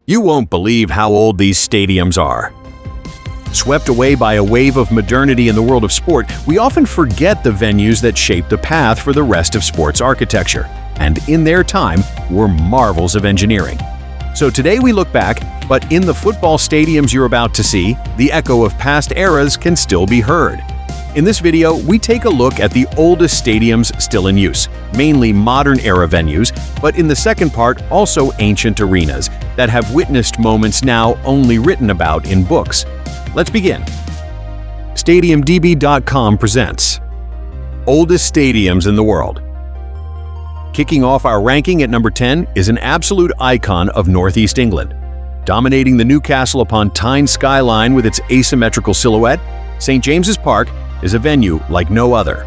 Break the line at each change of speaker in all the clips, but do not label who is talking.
You won't believe how old these stadiums are. Swept away by a wave of modernity in the world of sport, we often forget the venues that shaped the path for the rest of sports architecture, and in their time were marvels of engineering. So today we look back, but in the football stadiums you're about to see, the echo of past eras can still be heard. In this video, we take a look at the oldest stadiums still in use, mainly modern-era venues, but in the second part, also ancient arenas that have witnessed moments now only written about in books. Let's begin. StadiumDB.com presents Oldest Stadiums in the World. Kicking off our ranking at number 10 is an absolute icon of Northeast England. Dominating the Newcastle upon Tyne skyline with its asymmetrical silhouette, St. James's Park is a venue like no other.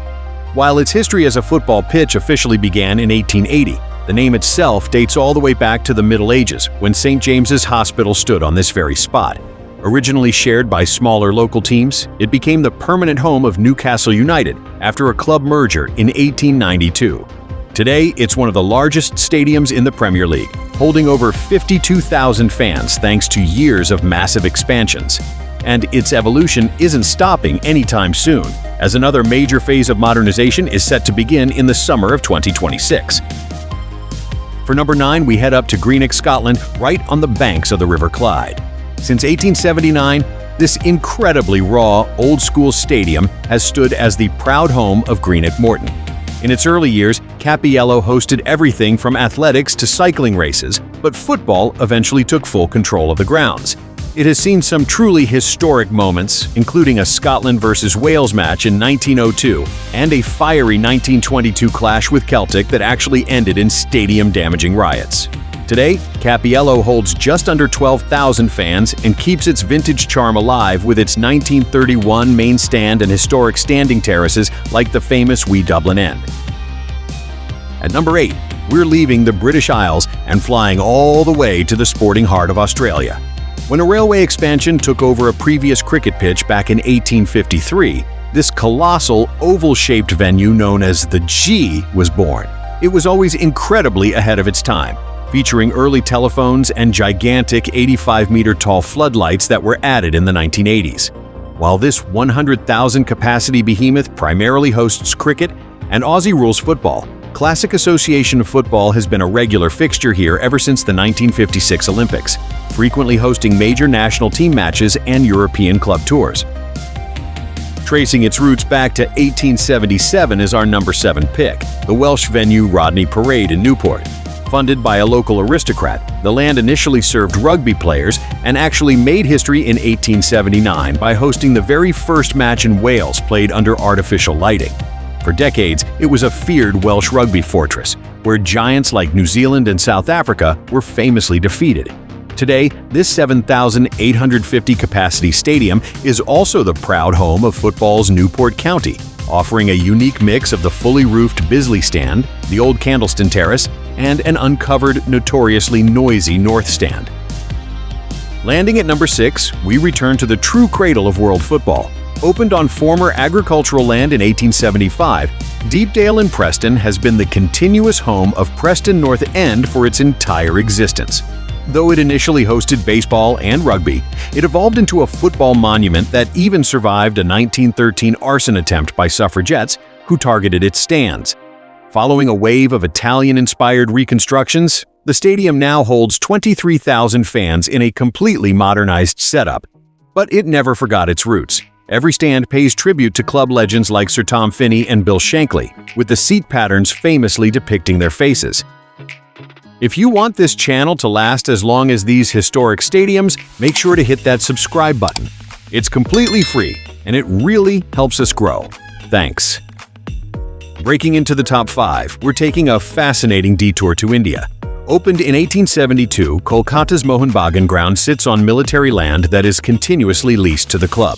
While its history as a football pitch officially began in 1880, the name itself dates all the way back to the Middle Ages, when St. James's Hospital stood on this very spot. Originally shared by smaller local teams, it became the permanent home of Newcastle United after a club merger in 1892. Today, it's one of the largest stadiums in the Premier League, holding over 52,000 fans thanks to years of massive expansions. And its evolution isn't stopping anytime soon, as another major phase of modernization is set to begin in the summer of 2026. For number 9, we head up to Greenock, Scotland, right on the banks of the River Clyde. Since 1879, this incredibly raw, old-school stadium has stood as the proud home of Greenock Morton. In its early years, Cappiello hosted everything from athletics to cycling races, but football eventually took full control of the grounds. It has seen some truly historic moments, including a Scotland vs. Wales match in 1902 and a fiery 1922 clash with Celtic that actually ended in stadium-damaging riots. Today, Cappiello holds just under 12,000 fans and keeps its vintage charm alive with its 1931 main stand and historic standing terraces like the famous Wee Dublin End. At number 8, we're leaving the British Isles and flying all the way to the sporting heart of Australia. When a railway expansion took over a previous cricket pitch back in 1853, this colossal, oval-shaped venue known as the G was born. It was always incredibly ahead of its time, featuring early telephones and gigantic 85-meter-tall floodlights that were added in the 1980s. While this 100,000-capacity behemoth primarily hosts cricket and Aussie rules football, Classic Association of Football has been a regular fixture here ever since the 1956 Olympics, frequently hosting major national team matches and European club tours. Tracing its roots back to 1877 is our number 7 pick, the Welsh venue Rodney Parade in Newport. Funded by a local aristocrat, the land initially served rugby players and actually made history in 1879 by hosting the very first match in Wales played under artificial lighting. For decades, it was a feared Welsh rugby fortress, where giants like New Zealand and South Africa were famously defeated. Today, this 7,850-capacity stadium is also the proud home of football's Newport County, offering a unique mix of the fully roofed Bisley Stand, the old Candleston Terrace, and an uncovered, notoriously noisy North Stand. Landing at number 6, we return to the true cradle of world football. Opened on former agricultural land in 1875, Deepdale in Preston has been the continuous home of Preston North End for its entire existence. Though it initially hosted baseball and rugby, it evolved into a football monument that even survived a 1913 arson attempt by suffragettes who targeted its stands. Following a wave of Italian-inspired reconstructions, the stadium now holds 23,000 fans in a completely modernized setup. But it never forgot its roots. Every stand pays tribute to club legends like Sir Tom Finney and Bill Shankly, with the seat patterns famously depicting their faces. If you want this channel to last as long as these historic stadiums, make sure to hit that subscribe button. It's completely free, and it really helps us grow. Thanks. Breaking into the top 5, we're taking a fascinating detour to India. Opened in 1872, Kolkata's Mohun Bagan ground sits on military land that is continuously leased to the club.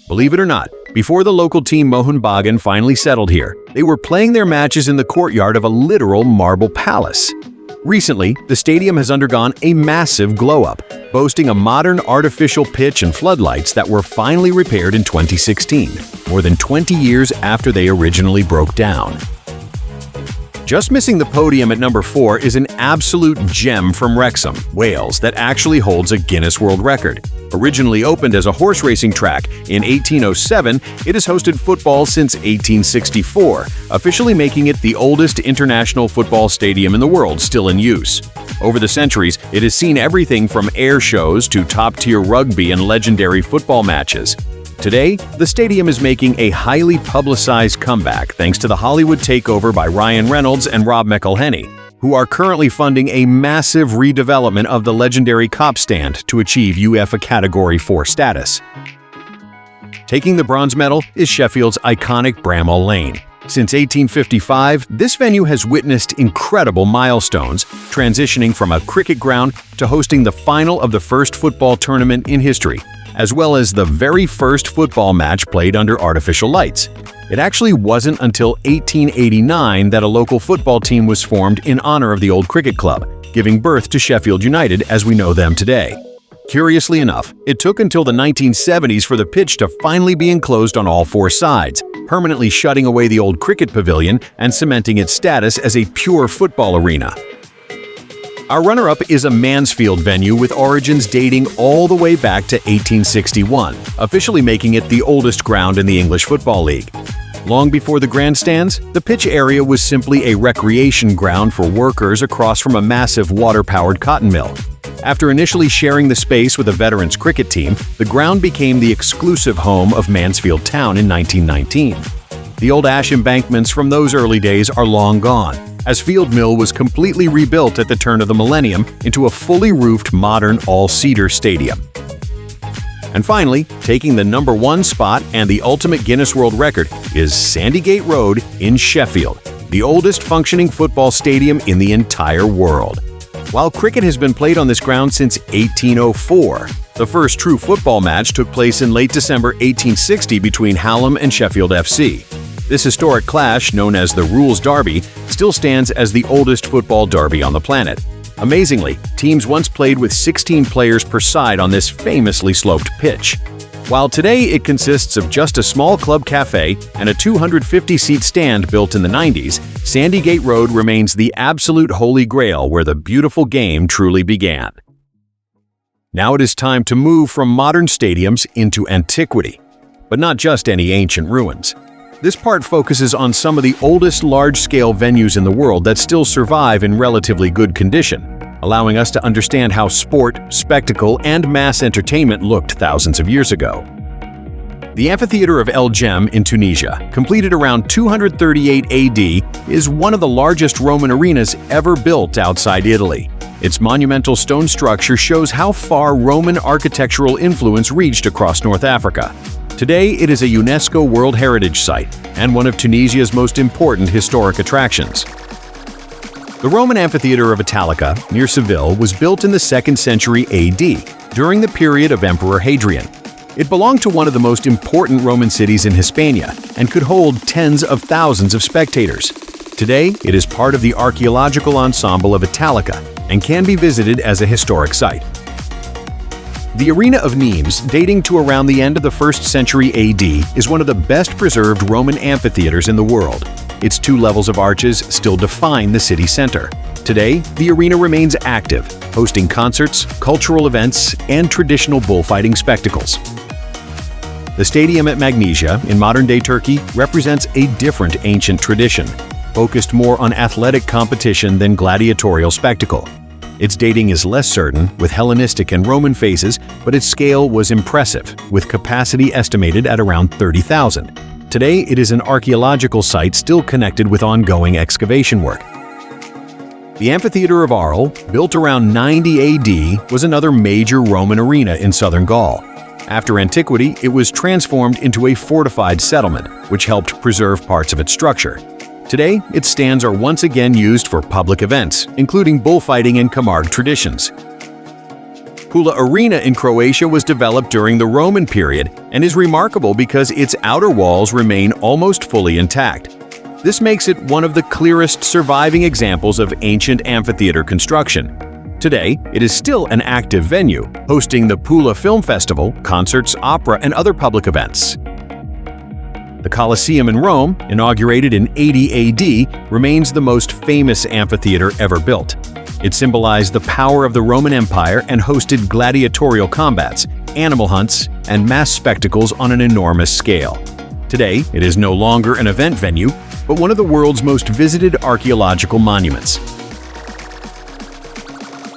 Believe it or not, before the local team Mohun Bagan finally settled here, they were playing their matches in the courtyard of a literal marble palace. Recently, the stadium has undergone a massive glow-up, boasting a modern artificial pitch and floodlights that were finally repaired in 2016, more than 20 years after they originally broke down. Just missing the podium at number 4 is an absolute gem from Wrexham, Wales, that actually holds a Guinness World Record. Originally opened as a horse racing track in 1807, it has hosted football since 1864, officially making it the oldest international football stadium in the world still in use. Over the centuries, it has seen everything from air shows to top-tier rugby and legendary football matches. Today, the stadium is making a highly publicized comeback thanks to the Hollywood takeover by Ryan Reynolds and Rob McElhenney, who are currently funding a massive redevelopment of the legendary Kop stand to achieve UEFA Category 4 status. Taking the bronze medal is Sheffield's iconic Bramall Lane. Since 1855, this venue has witnessed incredible milestones, transitioning from a cricket ground to hosting the final of the first football tournament in history, as well as the very first football match played under artificial lights. It actually wasn't until 1889 that a local football team was formed in honor of the old cricket club, giving birth to Sheffield United as we know them today. Curiously enough, it took until the 1970s for the pitch to finally be enclosed on all 4 sides, permanently shutting away the old cricket pavilion and cementing its status as a pure football arena. Our runner-up is a Mansfield venue with origins dating all the way back to 1861, officially making it the oldest ground in the English Football League. Long before the grandstands, the pitch area was simply a recreation ground for workers across from a massive water-powered cotton mill. After initially sharing the space with a veterans cricket team, the ground became the exclusive home of Mansfield Town in 1919. The old ash embankments from those early days are long gone, as Field Mill was completely rebuilt at the turn of the millennium into a fully roofed modern all-cedar stadium. And finally, taking the number 1 spot and the ultimate Guinness World Record is Sandygate Road in Sheffield, the oldest functioning football stadium in the entire world. While cricket has been played on this ground since 1804, the first true football match took place in late December 1860 between Hallam and Sheffield FC. This historic clash, known as the Rules Derby, still stands as the oldest football derby on the planet. Amazingly, teams once played with 16 players per side on this famously sloped pitch. While today it consists of just a small club cafe and a 250-seat stand built in the 90s, Sandygate Road remains the absolute holy grail where the beautiful game truly began. Now it is time to move from modern stadiums into antiquity, but not just any ancient ruins. This part focuses on some of the oldest large-scale venues in the world that still survive in relatively good condition, allowing us to understand how sport, spectacle, and mass entertainment looked thousands of years ago. The amphitheater of El Jem in Tunisia, completed around 238 AD, is one of the largest Roman arenas ever built outside Italy. Its monumental stone structure shows how far Roman architectural influence reached across North Africa. Today, it is a UNESCO World Heritage Site and one of Tunisia's most important historic attractions. The Roman amphitheater of Italica, near Seville, was built in the 2nd century AD, during the period of Emperor Hadrian. It belonged to one of the most important Roman cities in Hispania and could hold tens of thousands of spectators. Today, it is part of the archaeological ensemble of Italica and can be visited as a historic site. The Arena of Nimes, dating to around the end of the 1st century AD, is one of the best preserved Roman amphitheaters in the world. Its 2 levels of arches still define the city center. Today, the arena remains active, hosting concerts, cultural events, and traditional bullfighting spectacles. The stadium at Magnesia, in modern-day Turkey, represents a different ancient tradition, focused more on athletic competition than gladiatorial spectacle. Its dating is less certain, with Hellenistic and Roman phases, but its scale was impressive, with capacity estimated at around 30,000. Today, it is an archaeological site still connected with ongoing excavation work. The Amphitheatre of Arles, built around 90 AD, was another major Roman arena in southern Gaul. After antiquity, it was transformed into a fortified settlement, which helped preserve parts of its structure. Today, its stands are once again used for public events, including bullfighting and Camargue traditions. Pula Arena in Croatia was developed during the Roman period and is remarkable because its outer walls remain almost fully intact. This makes it one of the clearest surviving examples of ancient amphitheater construction. Today, it is still an active venue, hosting the Pula Film Festival, concerts, opera, and other public events. The Colosseum in Rome, inaugurated in 80 AD, remains the most famous amphitheater ever built. It symbolized the power of the Roman Empire and hosted gladiatorial combats, animal hunts, and mass spectacles on an enormous scale. Today, it is no longer an event venue, but one of the world's most visited archaeological monuments.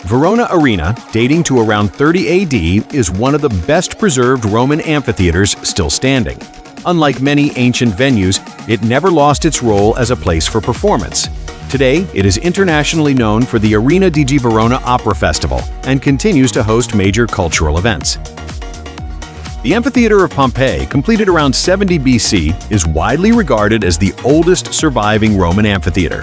Verona Arena, dating to around 30 AD, is one of the best preserved Roman amphitheaters still standing. Unlike many ancient venues, it never lost its role as a place for performance. Today, it is internationally known for the Arena di Verona Opera Festival and continues to host major cultural events. The Amphitheater of Pompeii, completed around 70 BC, is widely regarded as the oldest surviving Roman amphitheater.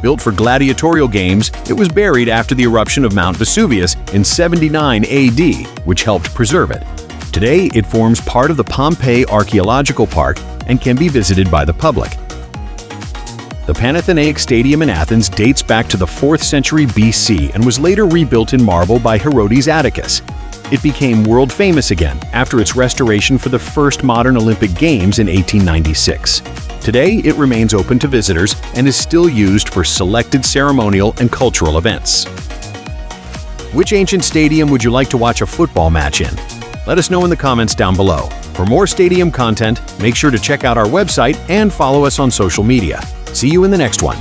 Built for gladiatorial games, it was buried after the eruption of Mount Vesuvius in 79 AD, which helped preserve it. Today, it forms part of the Pompeii Archaeological Park and can be visited by the public. The Panathenaic Stadium in Athens dates back to the 4th century BC and was later rebuilt in marble by Herodes Atticus. It became world famous again after its restoration for the first modern Olympic Games in 1896. Today, it remains open to visitors and is still used for selected ceremonial and cultural events. Which ancient stadium would you like to watch a football match in? Let us know in the comments down below. For more stadium content, make sure to check out our website and follow us on social media. See you in the next one.